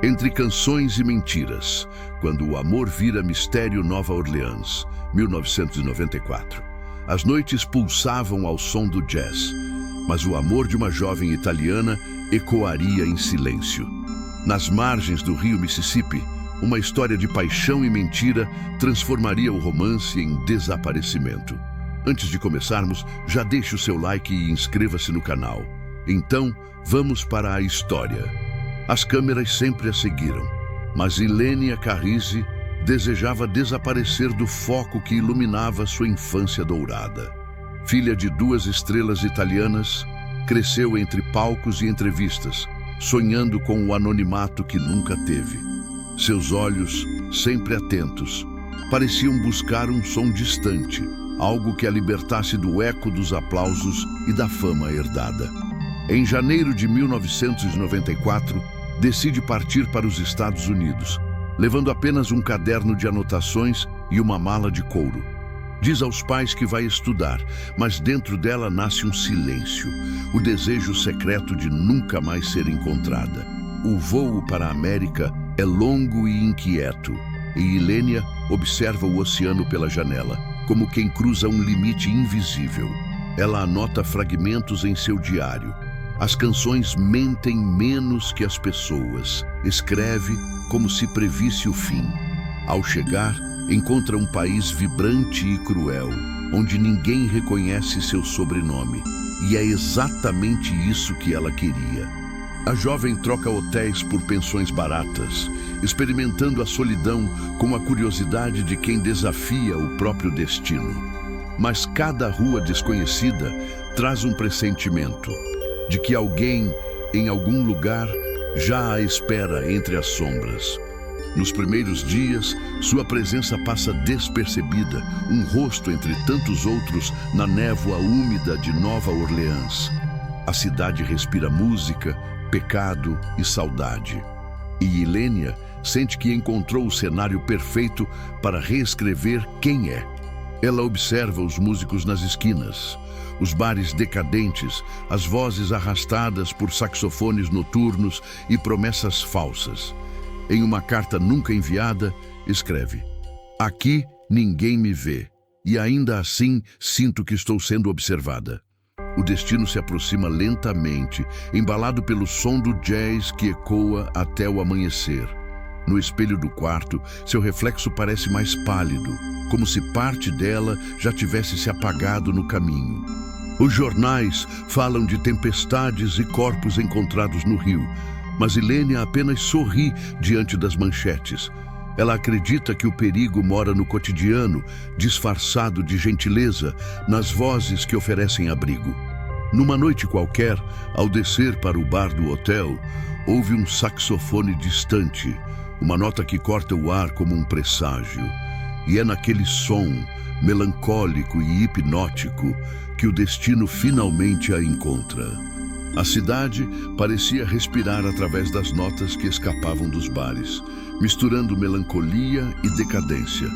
Entre canções e mentiras, quando o amor vira mistério, Nova Orleans, 1994. As noites pulsavam ao som do jazz, mas o amor de uma jovem italiana ecoaria em silêncio. Nas margens do rio Mississippi, uma história de paixão e mentira transformaria o romance em desaparecimento. Antes de começarmos, já deixe o seu like e inscreva-se no canal. Então, vamos para a história. As câmeras sempre a seguiram, mas Ilenia Carrisi desejava desaparecer do foco que iluminava sua infância dourada. Filha de duas estrelas italianas, cresceu entre palcos e entrevistas, sonhando com o anonimato que nunca teve. Seus olhos, sempre atentos, pareciam buscar um som distante, algo que a libertasse do eco dos aplausos e da fama herdada. Em janeiro de 1994, decide partir para os Estados Unidos, levando apenas um caderno de anotações e uma mala de couro. Diz aos pais que vai estudar, mas dentro dela nasce um silêncio, o desejo secreto de nunca mais ser encontrada. O voo para a América é longo e inquieto, e Ilenia observa o oceano pela janela, como quem cruza um limite invisível. Ela anota fragmentos em seu diário. As canções mentem menos que as pessoas. Escreve como se previsse o fim. Ao chegar, encontra um país vibrante e cruel, onde ninguém reconhece seu sobrenome. E é exatamente isso que ela queria. A jovem troca hotéis por pensões baratas, experimentando a solidão com a curiosidade de quem desafia o próprio destino. Mas cada rua desconhecida traz um pressentimento de que alguém, em algum lugar, já a espera entre as sombras. Nos primeiros dias, sua presença passa despercebida, um rosto entre tantos outros na névoa úmida de Nova Orleans. A cidade respira música, pecado e saudade. E Ilenia sente que encontrou o cenário perfeito para reescrever quem é. Ela observa os músicos nas esquinas, os bares decadentes, as vozes arrastadas por saxofones noturnos e promessas falsas. Em uma carta nunca enviada, escreve: "Aqui ninguém me vê, e ainda assim sinto que estou sendo observada." O destino se aproxima lentamente, embalado pelo som do jazz que ecoa até o amanhecer. No espelho do quarto, seu reflexo parece mais pálido, como se parte dela já tivesse se apagado no caminho. Os jornais falam de tempestades e corpos encontrados no rio, mas Ilenia apenas sorri diante das manchetes. Ela acredita que o perigo mora no cotidiano, disfarçado de gentileza, nas vozes que oferecem abrigo. Numa noite qualquer, ao descer para o bar do hotel, ouve um saxofone distante, uma nota que corta o ar como um presságio. E é naquele som, melancólico e hipnótico, que o destino finalmente a encontra. A cidade parecia respirar através das notas que escapavam dos bares, misturando melancolia e decadência.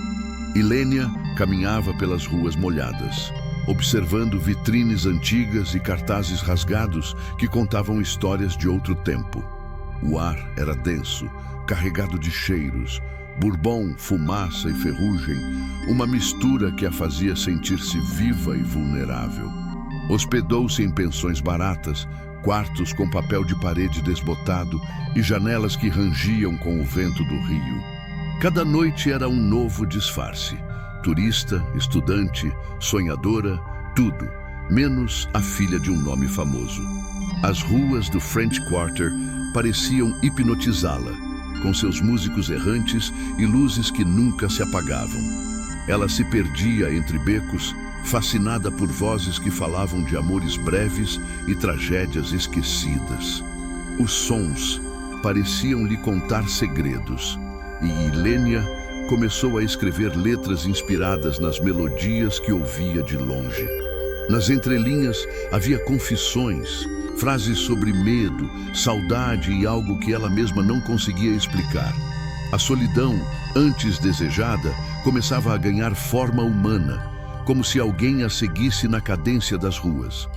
Ilenia caminhava pelas ruas molhadas, observando vitrines antigas e cartazes rasgados que contavam histórias de outro tempo. O ar era denso, carregado de cheiros, bourbon, fumaça e ferrugem, uma mistura que a fazia sentir-se viva e vulnerável. Hospedou-se em pensões baratas, quartos com papel de parede desbotado e janelas que rangiam com o vento do rio. Cada noite era um novo disfarce. Turista, estudante, sonhadora, tudo, menos a filha de um nome famoso. As ruas do French Quarter pareciam hipnotizá-la, com seus músicos errantes e luzes que nunca se apagavam. Ela se perdia entre becos, fascinada por vozes que falavam de amores breves e tragédias esquecidas. Os sons pareciam lhe contar segredos, e Ilenia começou a escrever letras inspiradas nas melodias que ouvia de longe. Nas entrelinhas havia confissões, frases sobre medo, saudade e algo que ela mesma não conseguia explicar. A solidão, antes desejada, começava a ganhar forma humana, como se alguém a seguisse na cadência das ruas.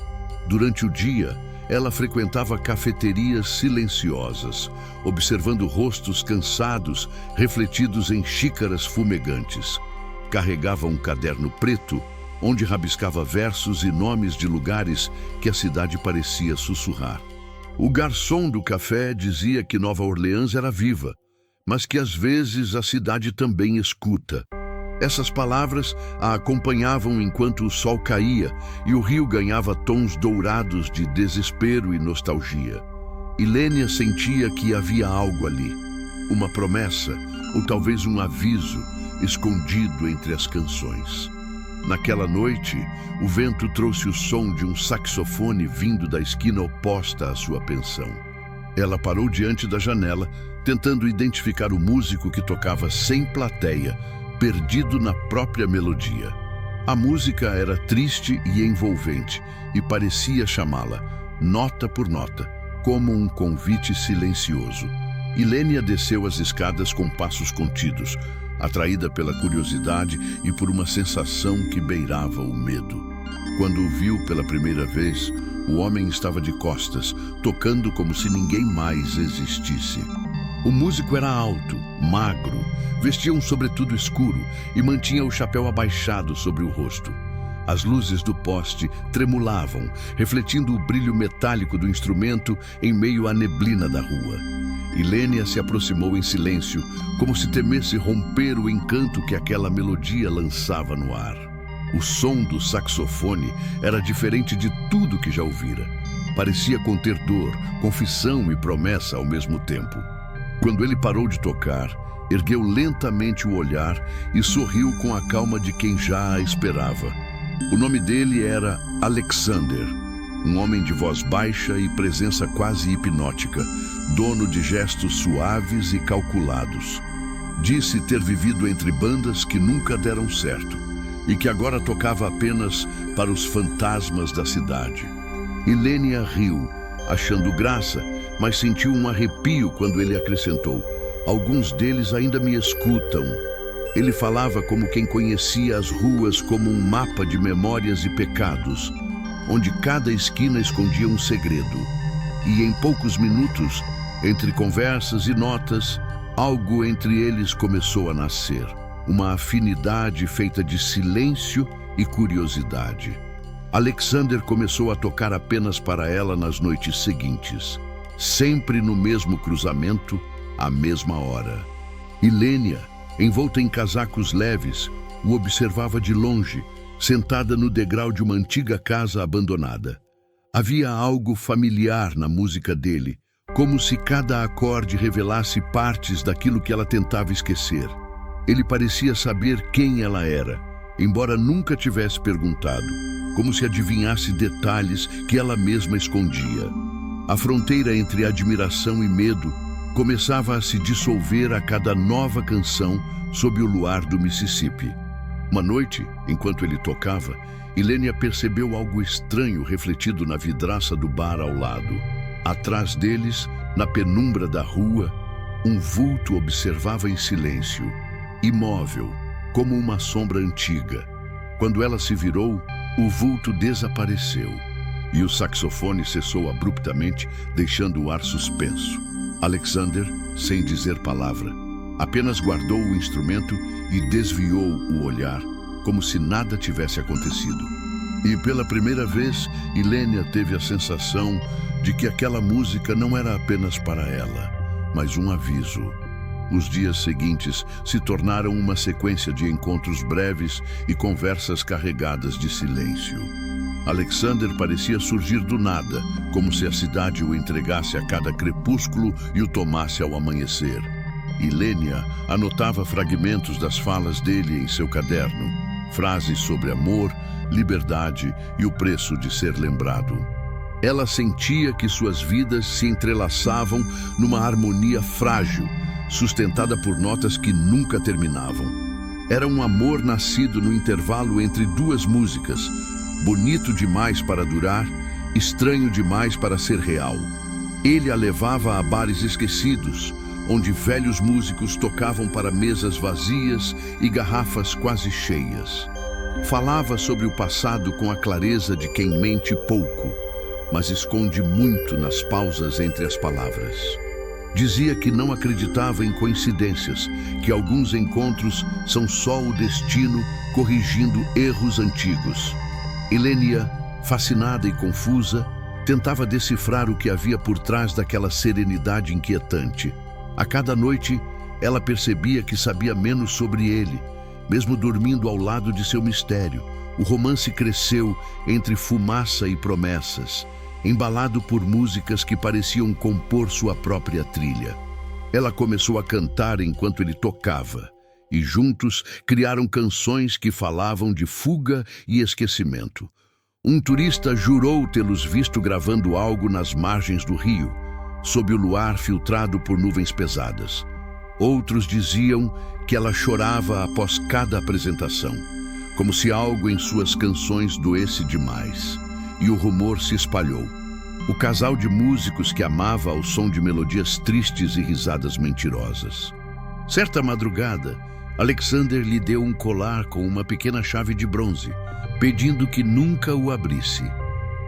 Durante o dia, ela frequentava cafeterias silenciosas, observando rostos cansados refletidos em xícaras fumegantes. Carregava um caderno preto, onde rabiscava versos e nomes de lugares que a cidade parecia sussurrar. O garçom do café dizia que Nova Orleans era viva, mas que às vezes a cidade também escuta. Essas palavras a acompanhavam enquanto o sol caía e o rio ganhava tons dourados de desespero e nostalgia. Ilênia sentia que havia algo ali, uma promessa ou talvez um aviso escondido entre as canções. Naquela noite, o vento trouxe o som de um saxofone vindo da esquina oposta à sua pensão. Ela parou diante da janela, tentando identificar o músico que tocava sem plateia, perdido na própria melodia. A música era triste e envolvente e parecia chamá-la, nota por nota, como um convite silencioso. Ilênia desceu as escadas com passos contidos, atraída pela curiosidade e por uma sensação que beirava o medo. Quando o viu pela primeira vez, o homem estava de costas, tocando como se ninguém mais existisse. O músico era alto, magro, vestia um sobretudo escuro e mantinha o chapéu abaixado sobre o rosto. As luzes do poste tremulavam, refletindo o brilho metálico do instrumento em meio à neblina da rua. Ilênia se aproximou em silêncio, como se temesse romper o encanto que aquela melodia lançava no ar. O som do saxofone era diferente de tudo que já ouvira. Parecia conter dor, confissão e promessa ao mesmo tempo. Quando ele parou de tocar, ergueu lentamente o olhar e sorriu com a calma de quem já a esperava. O nome dele era Alexander, um homem de voz baixa e presença quase hipnótica, dono de gestos suaves e calculados. Disse ter vivido entre bandas que nunca deram certo e que agora tocava apenas para os fantasmas da cidade. Ilênia riu, achando graça, mas sentiu um arrepio quando ele acrescentou: "Alguns deles ainda me escutam." Ele falava como quem conhecia as ruas como um mapa de memórias e pecados, onde cada esquina escondia um segredo. E em poucos minutos, entre conversas e notas, algo entre eles começou a nascer. Uma afinidade feita de silêncio e curiosidade. Alexander começou a tocar apenas para ela nas noites seguintes, sempre no mesmo cruzamento, à mesma hora. Ilênia, envolta em casacos leves, o observava de longe, sentada no degrau de uma antiga casa abandonada. Havia algo familiar na música dele, como se cada acorde revelasse partes daquilo que ela tentava esquecer. Ele parecia saber quem ela era, embora nunca tivesse perguntado, como se adivinhasse detalhes que ela mesma escondia. A fronteira entre admiração e medo começava a se dissolver a cada nova canção sob o luar do Mississippi. Uma noite, enquanto ele tocava, Ilênia percebeu algo estranho refletido na vidraça do bar ao lado. Atrás deles, na penumbra da rua, um vulto observava em silêncio, imóvel, como uma sombra antiga. Quando ela se virou, o vulto desapareceu e o saxofone cessou abruptamente, deixando o ar suspenso. Alexander, sem dizer palavra, apenas guardou o instrumento e desviou o olhar, como se nada tivesse acontecido. E pela primeira vez, Ilênia teve a sensação de que aquela música não era apenas para ela, mas um aviso. Os dias seguintes se tornaram uma sequência de encontros breves e conversas carregadas de silêncio. Alexander parecia surgir do nada, como se a cidade o entregasse a cada crepúsculo e o tomasse ao amanhecer. Ilênia anotava fragmentos das falas dele em seu caderno, frases sobre amor, liberdade e o preço de ser lembrado. Ela sentia que suas vidas se entrelaçavam numa harmonia frágil, sustentada por notas que nunca terminavam. Era um amor nascido no intervalo entre duas músicas, bonito demais para durar, estranho demais para ser real. Ele a levava a bares esquecidos, onde velhos músicos tocavam para mesas vazias e garrafas quase cheias. Falava sobre o passado com a clareza de quem mente pouco, mas esconde muito nas pausas entre as palavras. Dizia que não acreditava em coincidências, que alguns encontros são só o destino corrigindo erros antigos. Ilênia, fascinada e confusa, tentava decifrar o que havia por trás daquela serenidade inquietante. A cada noite, ela percebia que sabia menos sobre ele, mesmo dormindo ao lado de seu mistério. O romance cresceu entre fumaça e promessas, embalado por músicas que pareciam compor sua própria trilha. Ela começou a cantar enquanto ele tocava, e juntos criaram canções que falavam de fuga e esquecimento. Um turista jurou tê-los visto gravando algo nas margens do rio, sob o luar filtrado por nuvens pesadas. Outros diziam que ela chorava após cada apresentação, como se algo em suas canções doesse demais, e o rumor se espalhou. O casal de músicos que amava ao som de melodias tristes e risadas mentirosas. Certa madrugada, Alexander lhe deu um colar com uma pequena chave de bronze, pedindo que nunca o abrisse.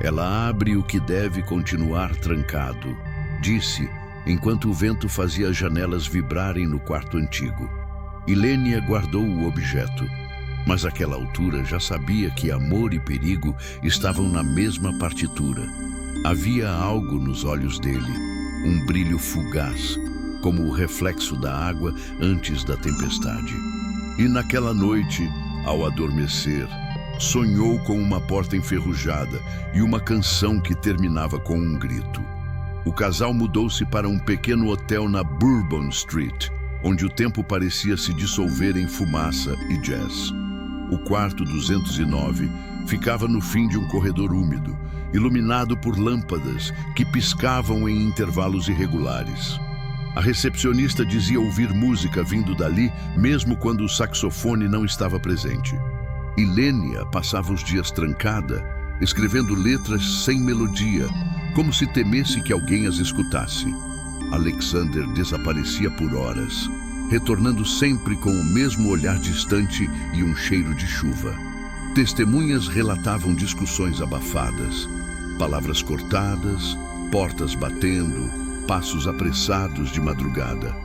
Ela abre o que deve continuar trancado, disse, enquanto o vento fazia as janelas vibrarem no quarto antigo. Ilênia guardou o objeto, mas àquela altura já sabia que amor e perigo estavam na mesma partitura. Havia algo nos olhos dele, um brilho fugaz, como o reflexo da água antes da tempestade. E naquela noite, ao adormecer, sonhou com uma porta enferrujada e uma canção que terminava com um grito. O casal mudou-se para um pequeno hotel na Bourbon Street, onde o tempo parecia se dissolver em fumaça e jazz. O quarto 209 ficava no fim de um corredor úmido, iluminado por lâmpadas que piscavam em intervalos irregulares. A recepcionista dizia ouvir música vindo dali, mesmo quando o saxofone não estava presente. Ilênia passava os dias trancada, escrevendo letras sem melodia, como se temesse que alguém as escutasse. Alexander desaparecia por horas, retornando sempre com o mesmo olhar distante e um cheiro de chuva. Testemunhas relatavam discussões abafadas, palavras cortadas, portas batendo, passos apressados de madrugada.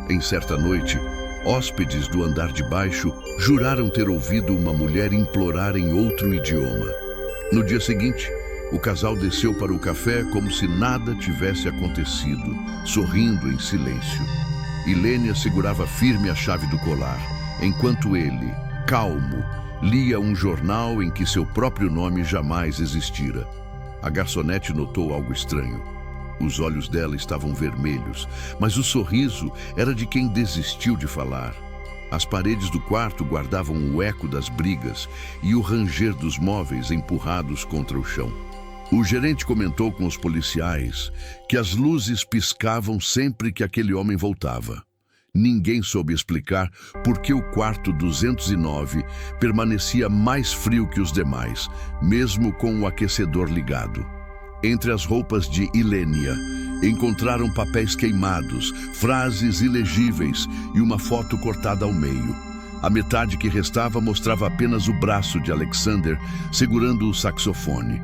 Em certa noite, hóspedes do andar de baixo juraram ter ouvido uma mulher implorar em outro idioma. No dia seguinte, o casal desceu para o café como se nada tivesse acontecido, sorrindo em silêncio. Ilênia segurava firme a chave do colar, enquanto ele, calmo, lia um jornal em que seu próprio nome jamais existira. A garçonete notou algo estranho. Os olhos dela estavam vermelhos, mas o sorriso era de quem desistiu de falar. As paredes do quarto guardavam o eco das brigas e o ranger dos móveis empurrados contra o chão. O gerente comentou com os policiais que as luzes piscavam sempre que aquele homem voltava. Ninguém soube explicar por que o quarto 209 permanecia mais frio que os demais, mesmo com o aquecedor ligado. Entre as roupas de Ilênia, encontraram papéis queimados, frases ilegíveis e uma foto cortada ao meio. A metade que restava mostrava apenas o braço de Alexander segurando o saxofone.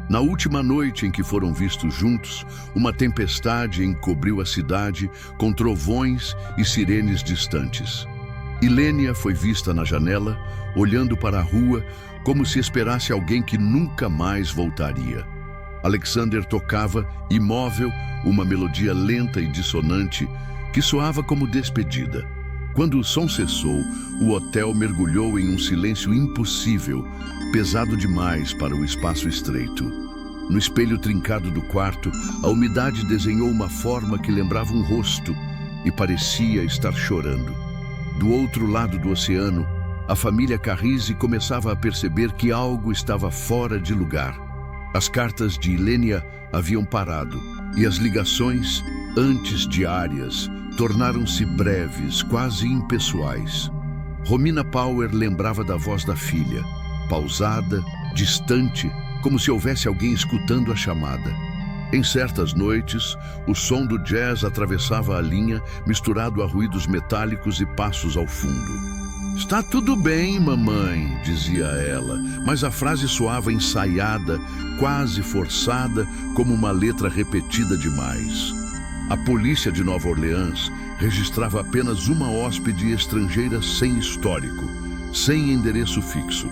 Na última noite em que foram vistos juntos, uma tempestade encobriu a cidade com trovões e sirenes distantes. Ilênia foi vista na janela, olhando para a rua como se esperasse alguém que nunca mais voltaria. Alexander tocava, imóvel, uma melodia lenta e dissonante que soava como despedida. Quando o som cessou, o hotel mergulhou em um silêncio impossível, pesado demais para o espaço estreito. No espelho trincado do quarto, a umidade desenhou uma forma que lembrava um rosto e parecia estar chorando. Do outro lado do oceano, a família Carrisi começava a perceber que algo estava fora de lugar. As cartas de Ilênia haviam parado e as ligações, antes diárias, tornaram-se breves, quase impessoais. Romina Power lembrava da voz da filha, pausada, distante, como se houvesse alguém escutando a chamada. Em certas noites, o som do jazz atravessava a linha, misturado a ruídos metálicos e passos ao fundo. Está tudo bem, mamãe, dizia ela, mas a frase soava ensaiada, quase forçada, como uma letra repetida demais. A polícia de Nova Orleans registrava apenas uma hóspede estrangeira sem histórico, sem endereço fixo.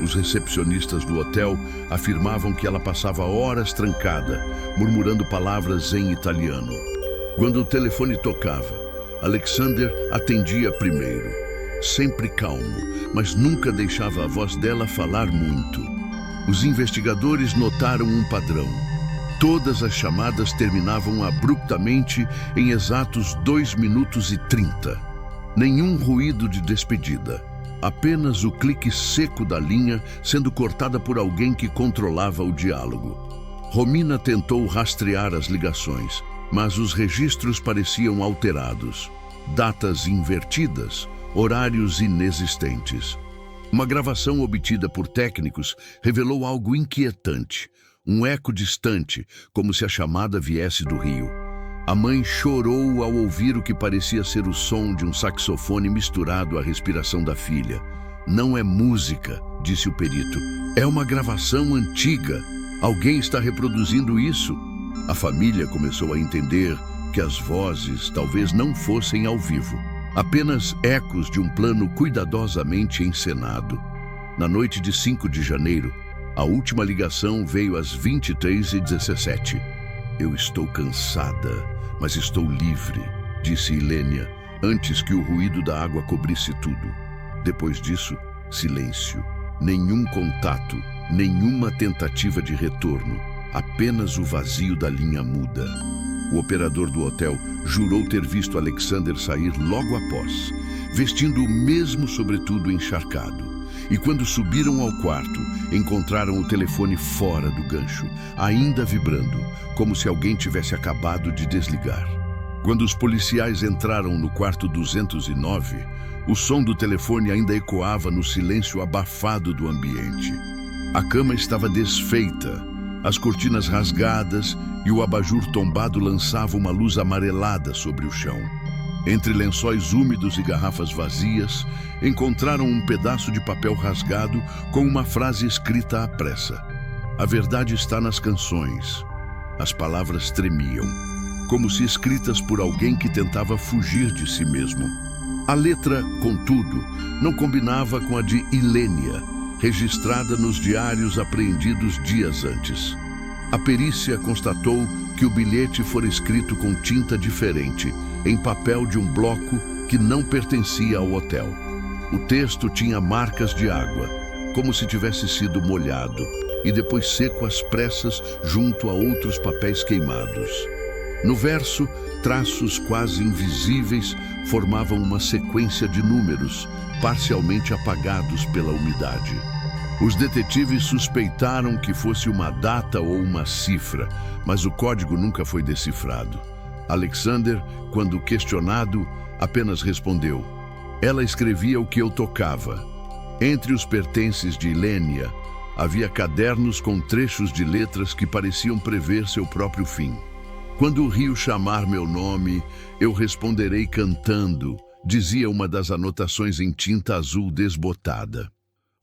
Os recepcionistas do hotel afirmavam que ela passava horas trancada, murmurando palavras em italiano. Quando o telefone tocava, Alexander atendia primeiro, sempre calmo, mas nunca deixava a voz dela falar muito. Os investigadores notaram um padrão. Todas as chamadas terminavam abruptamente em exatos 2 minutos e 30. Nenhum ruído de despedida. Apenas o clique seco da linha sendo cortada por alguém que controlava o diálogo. Romina tentou rastrear as ligações, mas os registros pareciam alterados. Datas invertidas, horários inexistentes. Uma gravação obtida por técnicos revelou algo inquietante. Um eco distante, como se a chamada viesse do rio. A mãe chorou ao ouvir o que parecia ser o som de um saxofone misturado à respiração da filha. Não é música, disse o perito. É uma gravação antiga. Alguém está reproduzindo isso. A família começou a entender que as vozes talvez não fossem ao vivo. Apenas ecos de um plano cuidadosamente encenado. Na noite de 5 de janeiro, a última ligação veio às 23h17. Eu estou cansada, mas estou livre, disse Ilênia, antes que o ruído da água cobrisse tudo. Depois disso, silêncio. Nenhum contato, nenhuma tentativa de retorno. Apenas o vazio da linha muda. O operador do hotel jurou ter visto Alexander sair logo após, vestindo o mesmo sobretudo encharcado. E quando subiram ao quarto, encontraram o telefone fora do gancho, ainda vibrando, como se alguém tivesse acabado de desligar. Quando os policiais entraram no quarto 209, o som do telefone ainda ecoava no silêncio abafado do ambiente. A cama estava desfeita, as cortinas rasgadas e o abajur tombado lançava uma luz amarelada sobre o chão. Entre lençóis úmidos e garrafas vazias, encontraram um pedaço de papel rasgado com uma frase escrita à pressa. A verdade está nas canções. As palavras tremiam, como se escritas por alguém que tentava fugir de si mesmo. A letra, contudo, não combinava com a de Ilênia, registrada nos diários apreendidos dias antes. A perícia constatou que o bilhete fora escrito com tinta diferente, em papel de um bloco que não pertencia ao hotel. O texto tinha marcas de água, como se tivesse sido molhado, e depois seco às pressas junto a outros papéis queimados. No verso, traços quase invisíveis formavam uma sequência de números, parcialmente apagados pela umidade. Os detetives suspeitaram que fosse uma data ou uma cifra, mas o código nunca foi decifrado. Alexander, quando questionado, apenas respondeu: "Ela escrevia o que eu tocava." Entre os pertences de Ilênia, havia cadernos com trechos de letras que pareciam prever seu próprio fim. "Quando o rio chamar meu nome, eu responderei cantando", dizia uma das anotações em tinta azul desbotada.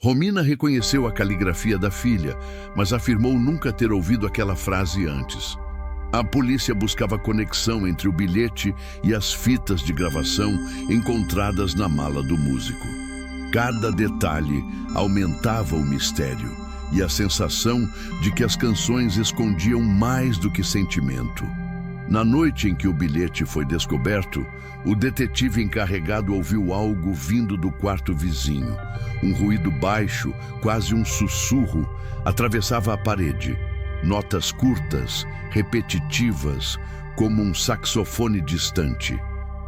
Romina reconheceu a caligrafia da filha, mas afirmou nunca ter ouvido aquela frase antes. A polícia buscava conexão entre o bilhete e as fitas de gravação encontradas na mala do músico. Cada detalhe aumentava o mistério e a sensação de que as canções escondiam mais do que sentimento. Na noite em que o bilhete foi descoberto, o detetive encarregado ouviu algo vindo do quarto vizinho. Um ruído baixo, quase um sussurro, atravessava a parede. Notas curtas, repetitivas, como um saxofone distante.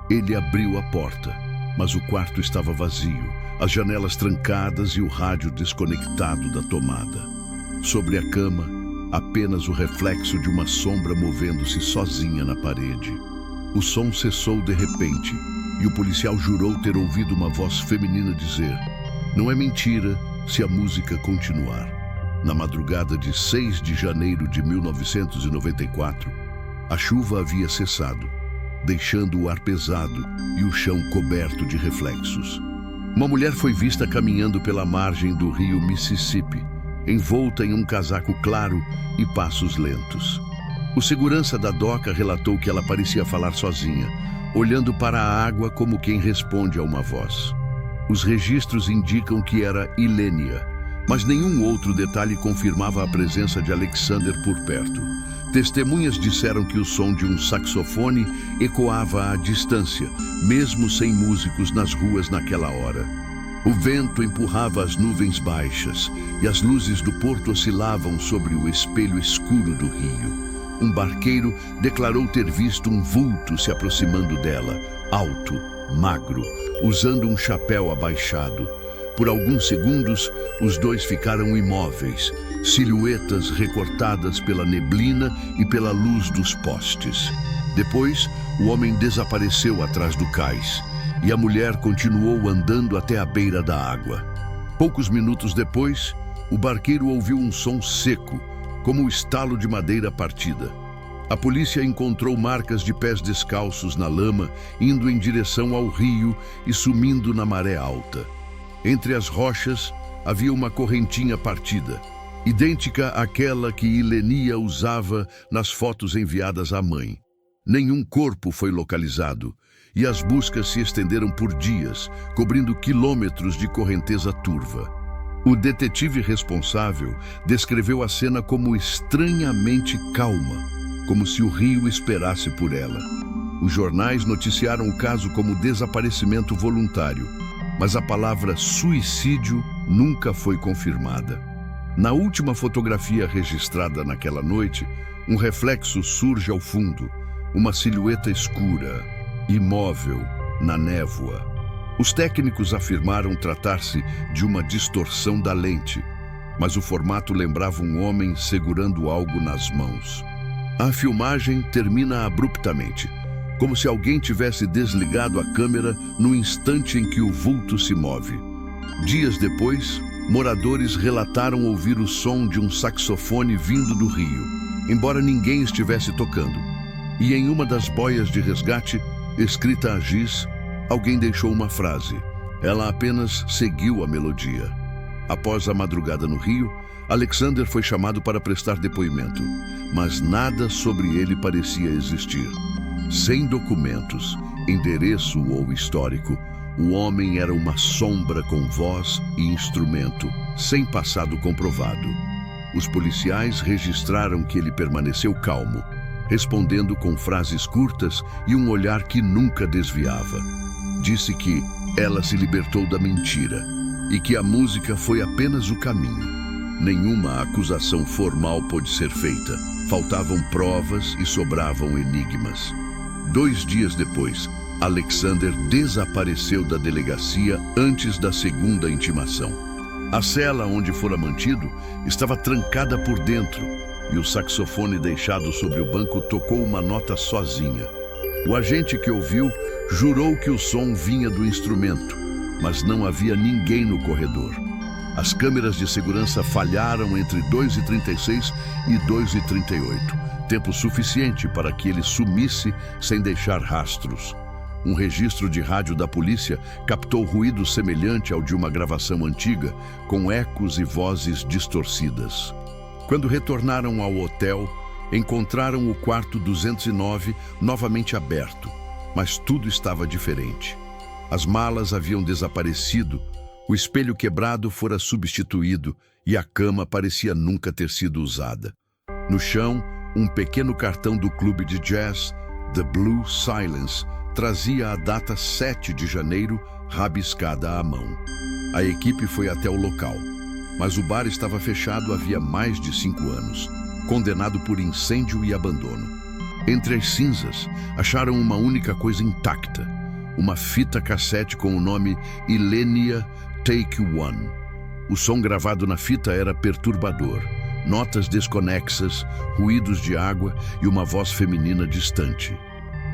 Ele abriu a porta, mas o quarto estava vazio, as janelas trancadas e o rádio desconectado da tomada. Sobre a cama, apenas o reflexo de uma sombra movendo-se sozinha na parede. O som cessou de repente e o policial jurou ter ouvido uma voz feminina dizer: "Não é mentira se a música continuar." Na madrugada de 6 de janeiro de 1994, a chuva havia cessado, deixando o ar pesado e o chão coberto de reflexos. Uma mulher foi vista caminhando pela margem do rio Mississippi, envolta em um casaco claro e passos lentos. O segurança da doca relatou que ela parecia falar sozinha, olhando para a água como quem responde a uma voz. Os registros indicam que era Ylenia, mas nenhum outro detalhe confirmava a presença de Alexander por perto. Testemunhas disseram que o som de um saxofone ecoava à distância, mesmo sem músicos nas ruas naquela hora. O vento empurrava as nuvens baixas e as luzes do porto oscilavam sobre o espelho escuro do rio. Um barqueiro declarou ter visto um vulto se aproximando dela, alto, magro, usando um chapéu abaixado. Por alguns segundos, os dois ficaram imóveis, silhuetas recortadas pela neblina e pela luz dos postes. Depois, o homem desapareceu atrás do cais e a mulher continuou andando até a beira da água. Poucos minutos depois, o barqueiro ouviu um som seco, como o estalo de madeira partida. A polícia encontrou marcas de pés descalços na lama, indo em direção ao rio e sumindo na maré alta. Entre as rochas havia uma correntinha partida, idêntica àquela que Ylenia usava nas fotos enviadas à mãe. Nenhum corpo foi localizado e as buscas se estenderam por dias, cobrindo quilômetros de correnteza turva. O detetive responsável descreveu a cena como estranhamente calma, como se o rio esperasse por ela. Os jornais noticiaram o caso como desaparecimento voluntário, mas a palavra suicídio nunca foi confirmada. Na última fotografia registrada naquela noite, um reflexo surge ao fundo, uma silhueta escura, imóvel, na névoa. Os técnicos afirmaram tratar-se de uma distorção da lente, mas o formato lembrava um homem segurando algo nas mãos. A filmagem termina abruptamente, como se alguém tivesse desligado a câmera no instante em que o vulto se move. Dias depois, moradores relataram ouvir o som de um saxofone vindo do rio, embora ninguém estivesse tocando. E em uma das boias de resgate, escrita a giz, alguém deixou uma frase. Ela apenas seguiu a melodia. Após a madrugada no rio, Alexander foi chamado para prestar depoimento, mas nada sobre ele parecia existir. Sem documentos, endereço ou histórico, o homem era uma sombra com voz e instrumento, sem passado comprovado. Os policiais registraram que ele permaneceu calmo, respondendo com frases curtas e um olhar que nunca desviava. Disse que ela se libertou da mentira e que a música foi apenas o caminho. Nenhuma acusação formal pôde ser feita. Faltavam provas e sobravam enigmas. 2 dias depois, Alexander desapareceu da delegacia antes da segunda intimação. A cela onde fora mantido estava trancada por dentro e o saxofone deixado sobre o banco tocou uma nota sozinha. O agente que ouviu jurou que o som vinha do instrumento, mas não havia ninguém no corredor. As câmeras de segurança falharam entre 2h36 e 2h38, tempo suficiente para que ele sumisse sem deixar rastros. Um registro de rádio da polícia captou ruído semelhante ao de uma gravação antiga, com ecos e vozes distorcidas. Quando retornaram ao hotel, encontraram o quarto 209 novamente aberto, mas tudo estava diferente. As malas haviam desaparecido, o espelho quebrado fora substituído e a cama parecia nunca ter sido usada. No chão, um pequeno cartão do clube de jazz, The Blue Silence, trazia a data 7 de janeiro rabiscada à mão. A equipe foi até o local, mas o bar estava fechado havia mais de 5 anos, condenado por incêndio e abandono. Entre as cinzas, acharam uma única coisa intacta, uma fita cassete com o nome Ylenia Take One. O som gravado na fita era perturbador, notas desconexas, ruídos de água e uma voz feminina distante.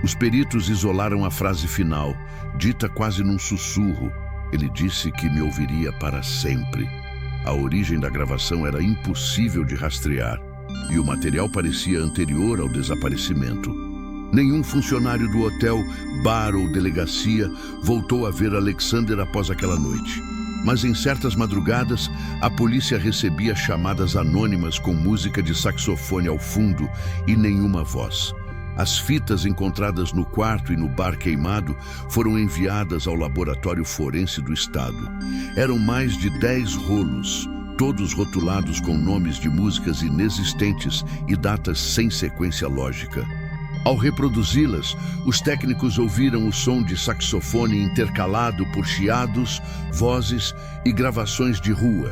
Os peritos isolaram a frase final, dita quase num sussurro. Ele disse que me ouviria para sempre. A origem da gravação era impossível de rastrear e o material parecia anterior ao desaparecimento. Nenhum funcionário do hotel, bar ou delegacia voltou a ver Alexander após aquela noite. Mas em certas madrugadas, a polícia recebia chamadas anônimas com música de saxofone ao fundo e nenhuma voz. As fitas encontradas no quarto e no bar queimado foram enviadas ao laboratório forense do estado. Eram mais de 10 rolos, todos rotulados com nomes de músicas inexistentes e datas sem sequência lógica. Ao reproduzi-las, os técnicos ouviram o som de saxofone intercalado por chiados, vozes e gravações de rua.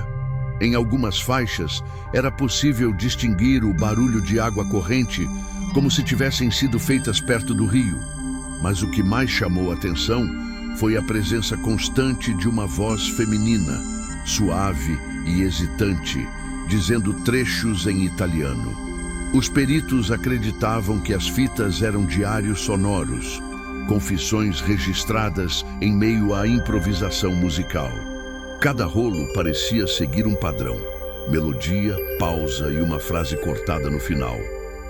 Em algumas faixas, era possível distinguir o barulho de água corrente, como se tivessem sido feitas perto do rio. Mas o que mais chamou a atenção foi a presença constante de uma voz feminina, suave e hesitante, dizendo trechos em italiano. Os peritos acreditavam que as fitas eram diários sonoros, confissões registradas em meio à improvisação musical. Cada rolo parecia seguir um padrão: melodia, pausa e uma frase cortada no final,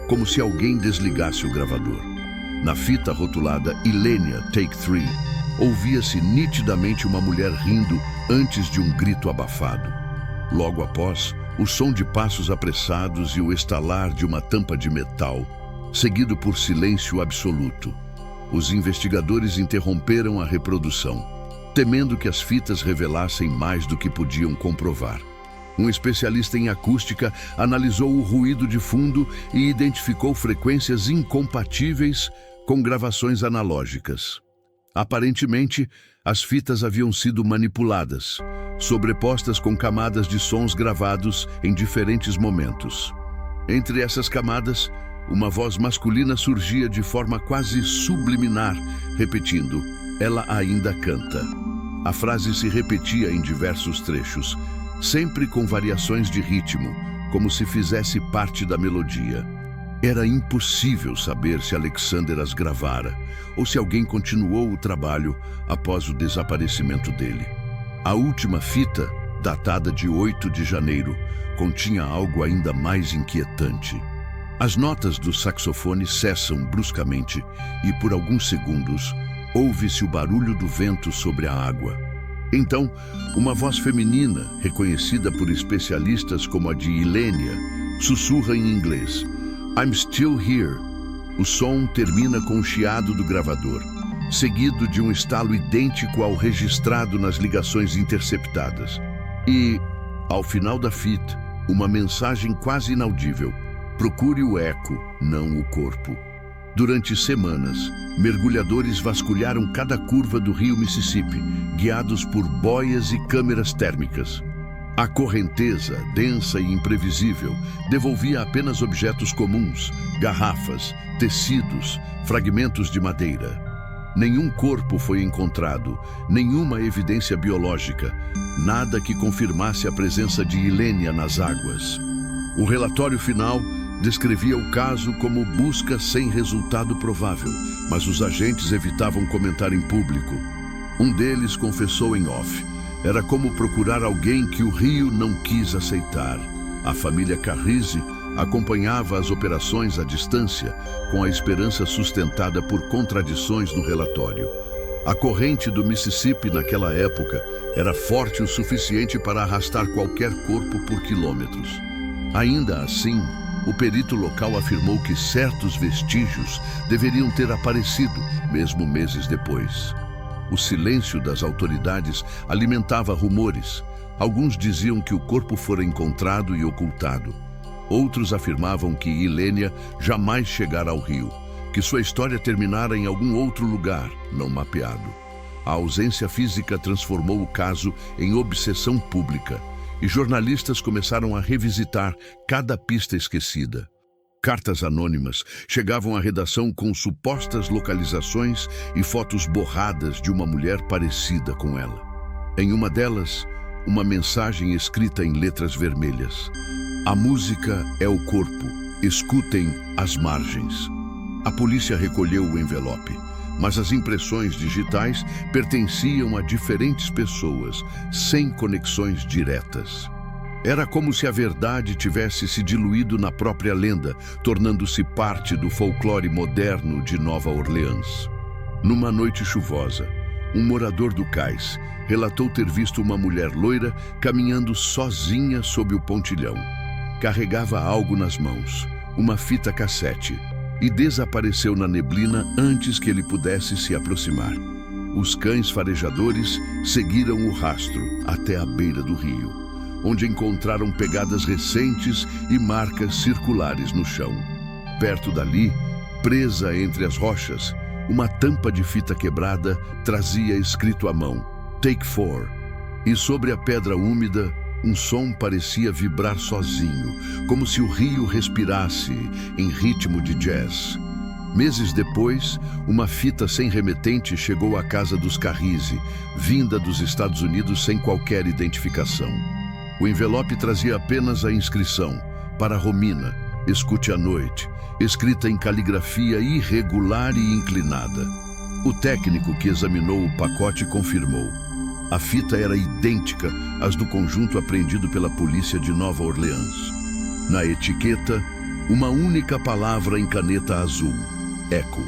como se alguém desligasse o gravador. Na fita rotulada Ilênia Take 3, ouvia-se nitidamente uma mulher rindo antes de um grito abafado. Logo após, o som de passos apressados e o estalar de uma tampa de metal, seguido por silêncio absoluto. Os investigadores interromperam a reprodução, temendo que as fitas revelassem mais do que podiam comprovar. Um especialista em acústica analisou o ruído de fundo e identificou frequências incompatíveis com gravações analógicas. Aparentemente, as fitas haviam sido manipuladas, sobrepostas com camadas de sons gravados em diferentes momentos. Entre essas camadas, uma voz masculina surgia de forma quase subliminar, repetindo: "Ela ainda canta". A frase se repetia em diversos trechos, sempre com variações de ritmo, como se fizesse parte da melodia. Era impossível saber se Alexander as gravara ou se alguém continuou o trabalho após o desaparecimento dele. A última fita, datada de 8 de janeiro, continha algo ainda mais inquietante. As notas do saxofone cessam bruscamente e, por alguns segundos, ouve-se o barulho do vento sobre a água. Então, uma voz feminina, reconhecida por especialistas como a de Ilênia, sussurra em inglês: "I'm still here". O som termina com o chiado do gravador, seguido de um estalo idêntico ao registrado nas ligações interceptadas. E, ao final da fita, uma mensagem quase inaudível: "Procure o eco, não o corpo". Durante semanas, mergulhadores vasculharam cada curva do rio Mississippi, guiados por boias e câmeras térmicas. A correnteza, densa e imprevisível, devolvia apenas objetos comuns: garrafas, tecidos, fragmentos de madeira. Nenhum corpo foi encontrado, nenhuma evidência biológica, nada que confirmasse a presença de Ilênia nas águas. O relatório final descrevia o caso como busca sem resultado provável, mas os agentes evitavam comentar em público. Um deles confessou em off: era como procurar alguém que o rio não quis aceitar. A família Carrisi acompanhava as operações à distância, com a esperança sustentada por contradições no relatório. A corrente do Mississippi naquela época era forte o suficiente para arrastar qualquer corpo por quilômetros. Ainda assim, o perito local afirmou que certos vestígios deveriam ter aparecido, mesmo meses depois. O silêncio das autoridades alimentava rumores. Alguns diziam que o corpo fora encontrado e ocultado. Outros afirmavam que Ilênia jamais chegara ao rio, que sua história terminara em algum outro lugar, não mapeado. A ausência física transformou o caso em obsessão pública, e jornalistas começaram a revisitar cada pista esquecida. Cartas anônimas chegavam à redação com supostas localizações e fotos borradas de uma mulher parecida com ela. Em uma delas, uma mensagem escrita em letras vermelhas: "A música é o corpo, escutem as margens". A polícia recolheu o envelope, mas as impressões digitais pertenciam a diferentes pessoas, sem conexões diretas. Era como se a verdade tivesse se diluído na própria lenda, tornando-se parte do folclore moderno de Nova Orleans. Numa noite chuvosa, um morador do cais relatou ter visto uma mulher loira caminhando sozinha sob o pontilhão. Carregava algo nas mãos, uma fita cassete, e desapareceu na neblina antes que ele pudesse se aproximar. Os cães farejadores seguiram o rastro até a beira do rio, onde encontraram pegadas recentes e marcas circulares no chão. Perto dali, presa entre as rochas, uma tampa de fita quebrada trazia escrito à mão, Take 4, e sobre a pedra úmida, um som parecia vibrar sozinho, como se o rio respirasse em ritmo de jazz. Meses depois, uma fita sem remetente chegou à casa dos Carrize, vinda dos Estados Unidos sem qualquer identificação. O envelope trazia apenas a inscrição, para Romina, escute à noite, escrita em caligrafia irregular e inclinada. O técnico que examinou o pacote confirmou. A fita era idêntica às do conjunto apreendido pela polícia de Nova Orleans. Na etiqueta, uma única palavra em caneta azul, Echo.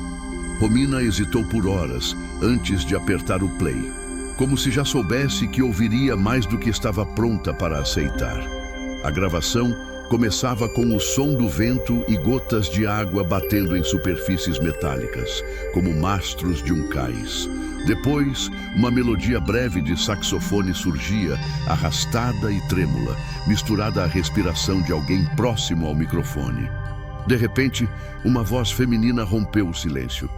Romina hesitou por horas antes de apertar o play, como se já soubesse que ouviria mais do que estava pronta para aceitar. A gravação começava com o som do vento e gotas de água batendo em superfícies metálicas, como mastros de um cais. Depois, uma melodia breve de saxofone surgia, arrastada e trêmula, misturada à respiração de alguém próximo ao microfone. De repente, uma voz feminina rompeu o silêncio,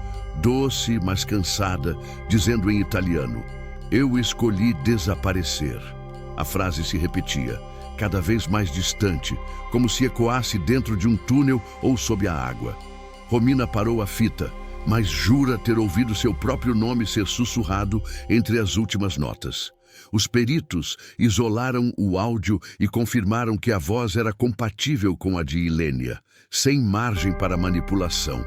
doce, mas cansada, dizendo em italiano, Eu escolhi desaparecer. A frase se repetia, cada vez mais distante, como se ecoasse dentro de um túnel ou sob a água. Romina parou a fita, mas jura ter ouvido seu próprio nome ser sussurrado entre as últimas notas. Os peritos isolaram o áudio e confirmaram que a voz era compatível com a de Ilênia, sem margem para manipulação.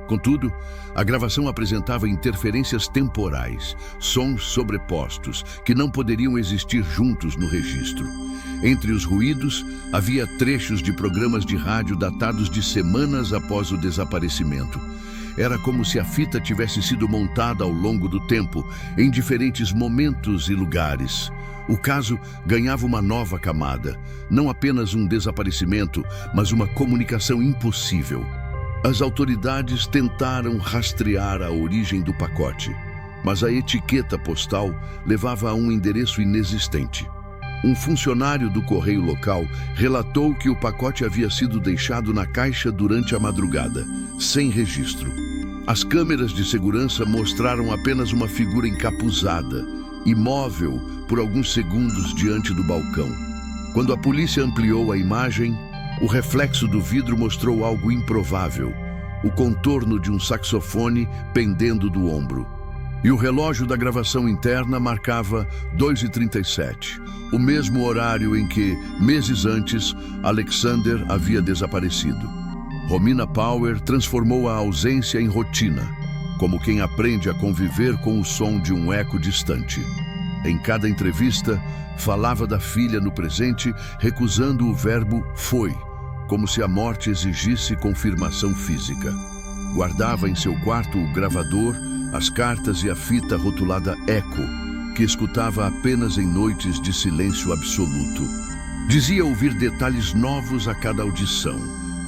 Contudo, a gravação apresentava interferências temporais, sons sobrepostos, que não poderiam existir juntos no registro. Entre os ruídos, havia trechos de programas de rádio datados de semanas após o desaparecimento. Era como se a fita tivesse sido montada ao longo do tempo, em diferentes momentos e lugares. O caso ganhava uma nova camada, não apenas um desaparecimento, mas uma comunicação impossível. As autoridades tentaram rastrear a origem do pacote, mas a etiqueta postal levava a um endereço inexistente. Um funcionário do correio local relatou que o pacote havia sido deixado na caixa durante a madrugada, sem registro. As câmeras de segurança mostraram apenas uma figura encapuzada, imóvel por alguns segundos diante do balcão. Quando a polícia ampliou a imagem, o reflexo do vidro mostrou algo improvável, o contorno de um saxofone pendendo do ombro. E o relógio da gravação interna marcava 2h37, o mesmo horário em que, meses antes, Alexander havia desaparecido. Romina Power transformou a ausência em rotina, como quem aprende a conviver com o som de um eco distante. Em cada entrevista, falava da filha no presente, recusando o verbo foi, como se a morte exigisse confirmação física. Guardava em seu quarto o gravador, as cartas e a fita rotulada Echo, que escutava apenas em noites de silêncio absoluto. Dizia ouvir detalhes novos a cada audição,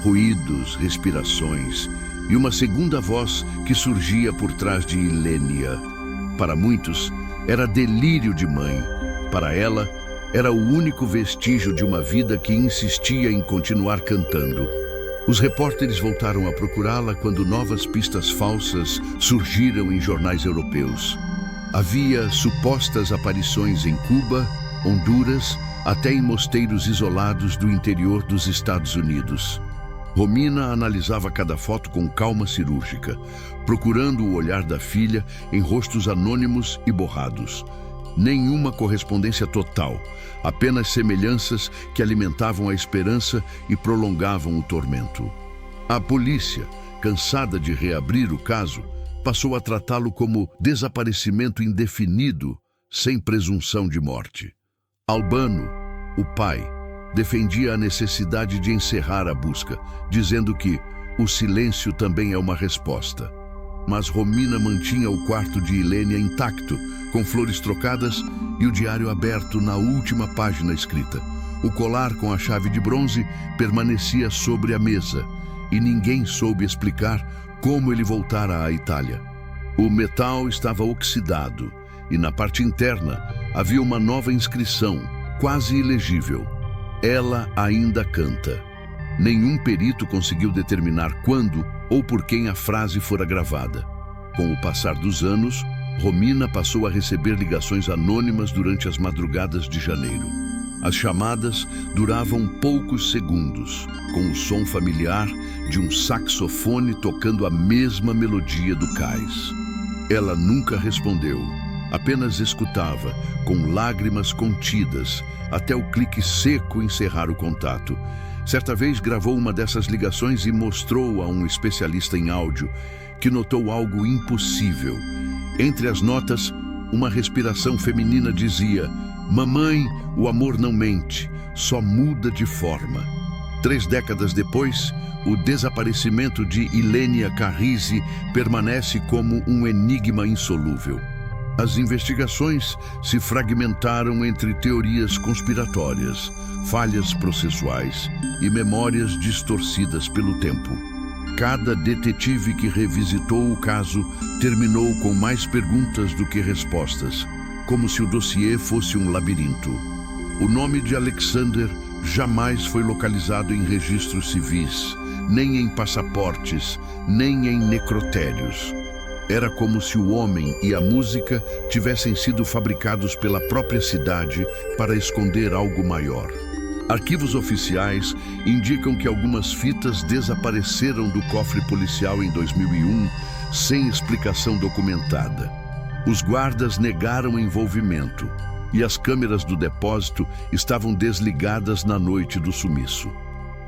ruídos, respirações e uma segunda voz que surgia por trás de Ilênia. Para muitos, era delírio de mãe. Para ela, era o único vestígio de uma vida que insistia em continuar cantando. Os repórteres voltaram a procurá-la quando novas pistas falsas surgiram em jornais europeus. Havia supostas aparições em Cuba, Honduras, até em mosteiros isolados do interior dos Estados Unidos. Romina analisava cada foto com calma cirúrgica, procurando o olhar da filha em rostos anônimos e borrados. Nenhuma correspondência total, apenas semelhanças que alimentavam a esperança e prolongavam o tormento. A polícia, cansada de reabrir o caso, passou a tratá-lo como desaparecimento indefinido, sem presunção de morte. Albano, o pai, defendia a necessidade de encerrar a busca, dizendo que o silêncio também é uma resposta. Mas Romina mantinha o quarto de Ilênia intacto, com flores trocadas e o diário aberto na última página escrita. O colar com a chave de bronze permanecia sobre a mesa e ninguém soube explicar como ele voltara à Itália. O metal estava oxidado e na parte interna havia uma nova inscrição, quase ilegível. Ela ainda canta. Nenhum perito conseguiu determinar quando ou por quem a frase fora gravada. Com o passar dos anos, Romina passou a receber ligações anônimas durante as madrugadas de janeiro. As chamadas duravam poucos segundos, com o som familiar de um saxofone tocando a mesma melodia do cais. Ela nunca respondeu, apenas escutava, com lágrimas contidas, até o clique seco encerrar o contato. Certa vez gravou uma dessas ligações e mostrou a um especialista em áudio, que notou algo impossível. Entre as notas, uma respiração feminina dizia: "Mamãe, o amor não mente, só muda de forma." 3 décadas depois, o desaparecimento de Ilênia Carrisi permanece como um enigma insolúvel. As investigações se fragmentaram entre teorias conspiratórias, falhas processuais e memórias distorcidas pelo tempo. Cada detetive que revisitou o caso terminou com mais perguntas do que respostas, como se o dossiê fosse um labirinto. O nome de Alexander jamais foi localizado em registros civis, nem em passaportes, nem em necrotérios. Era como se o homem e a música tivessem sido fabricados pela própria cidade para esconder algo maior. Arquivos oficiais indicam que algumas fitas desapareceram do cofre policial em 2001 sem explicação documentada. Os guardas negaram envolvimento e as câmeras do depósito estavam desligadas na noite do sumiço.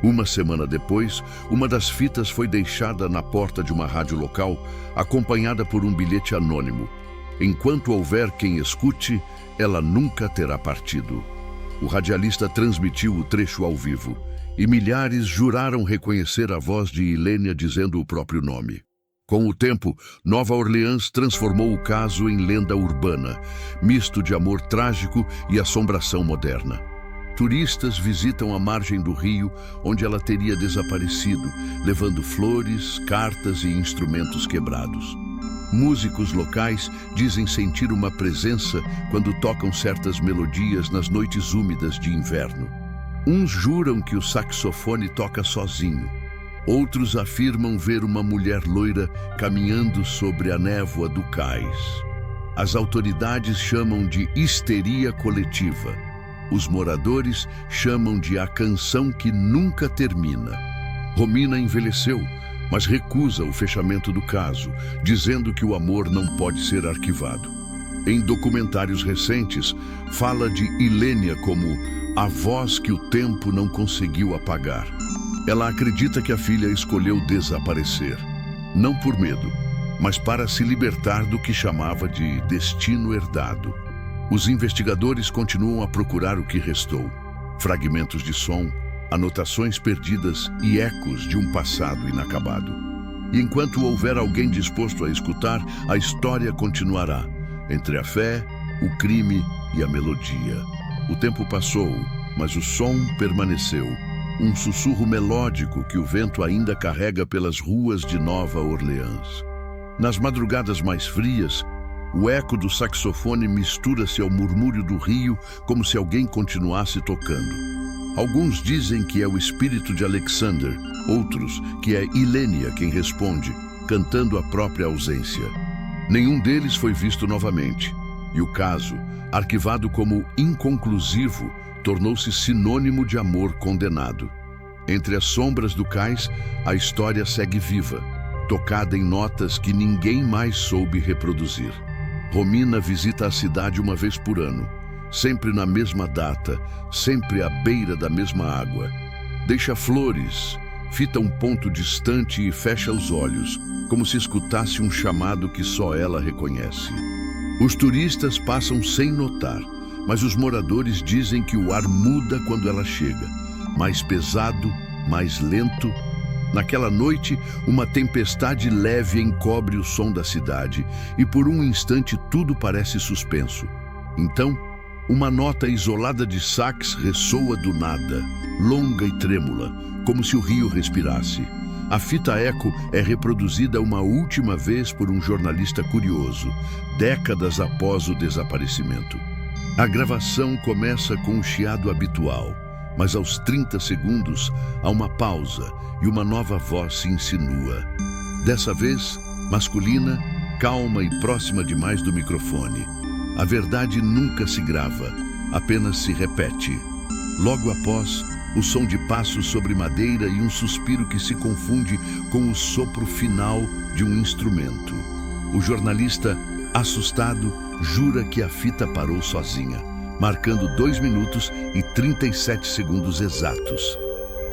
Uma semana depois, uma das fitas foi deixada na porta de uma rádio local, acompanhada por um bilhete anônimo. Enquanto houver quem escute, ela nunca terá partido. O radialista transmitiu o trecho ao vivo, e milhares juraram reconhecer a voz de Ilênia dizendo o próprio nome. Com o tempo, Nova Orleans transformou o caso em lenda urbana, misto de amor trágico e assombração moderna. Turistas visitam a margem do rio onde ela teria desaparecido, levando flores, cartas e instrumentos quebrados. Músicos locais dizem sentir uma presença quando tocam certas melodias nas noites úmidas de inverno. Uns juram que o saxofone toca sozinho. Outros afirmam ver uma mulher loira caminhando sobre a névoa do cais. As autoridades chamam de histeria coletiva. Os moradores chamam de a canção que nunca termina. Romina envelheceu, mas recusa o fechamento do caso, dizendo que o amor não pode ser arquivado. Em documentários recentes, fala de Ilênia como a voz que o tempo não conseguiu apagar. Ela acredita que a filha escolheu desaparecer, não por medo, mas para se libertar do que chamava de destino herdado. Os investigadores continuam a procurar o que restou: fragmentos de som, anotações perdidas e ecos de um passado inacabado. E enquanto houver alguém disposto a escutar, a história continuará, entre a fé, o crime e a melodia. O tempo passou, mas o som permaneceu, um sussurro melódico que o vento ainda carrega pelas ruas de Nova Orleans. Nas madrugadas mais frias, o eco do saxofone mistura-se ao murmúrio do rio como se alguém continuasse tocando. Alguns dizem que é o espírito de Alexander, outros que é Ilênia quem responde, cantando a própria ausência. Nenhum deles foi visto novamente, e o caso, arquivado como inconclusivo, tornou-se sinônimo de amor condenado. Entre as sombras do cais, a história segue viva, tocada em notas que ninguém mais soube reproduzir. Romina visita a cidade uma vez por ano, sempre na mesma data, sempre à beira da mesma água. Deixa flores, fita um ponto distante e fecha os olhos, como se escutasse um chamado que só ela reconhece. Os turistas passam sem notar, mas os moradores dizem que o ar muda quando ela chega, mais pesado, mais lento. Naquela noite, uma tempestade leve encobre o som da cidade e por um instante tudo parece suspenso. Então, uma nota isolada de sax ressoa do nada, longa e trêmula, como se o rio respirasse. A fita eco é reproduzida uma última vez por um jornalista curioso, décadas após o desaparecimento. A gravação começa com um chiado habitual, mas aos 30 segundos há uma pausa e uma nova voz se insinua. Dessa vez, masculina, calma e próxima demais do microfone. A verdade nunca se grava, apenas se repete. Logo após, o som de passos sobre madeira e um suspiro que se confunde com o sopro final de um instrumento. O jornalista, assustado, jura que a fita parou sozinha, marcando 2 minutos e 37 segundos exatos.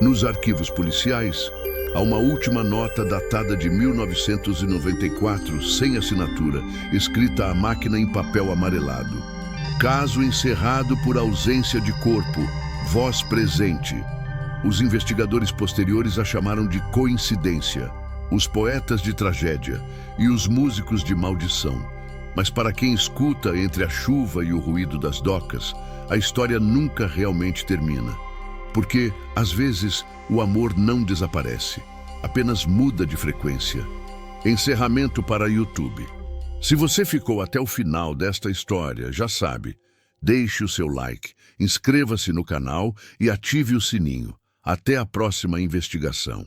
Nos arquivos policiais, há uma última nota datada de 1994, sem assinatura, escrita à máquina em papel amarelado. Caso encerrado por ausência de corpo, voz presente. Os investigadores posteriores a chamaram de coincidência, os poetas de tragédia e os músicos de maldição. Mas para quem escuta entre a chuva e o ruído das docas, a história nunca realmente termina. Porque, às vezes, o amor não desaparece, apenas muda de frequência. Encerramento para YouTube. Se você ficou até o final desta história, já sabe, deixe o seu like, inscreva-se no canal e ative o sininho. Até a próxima investigação.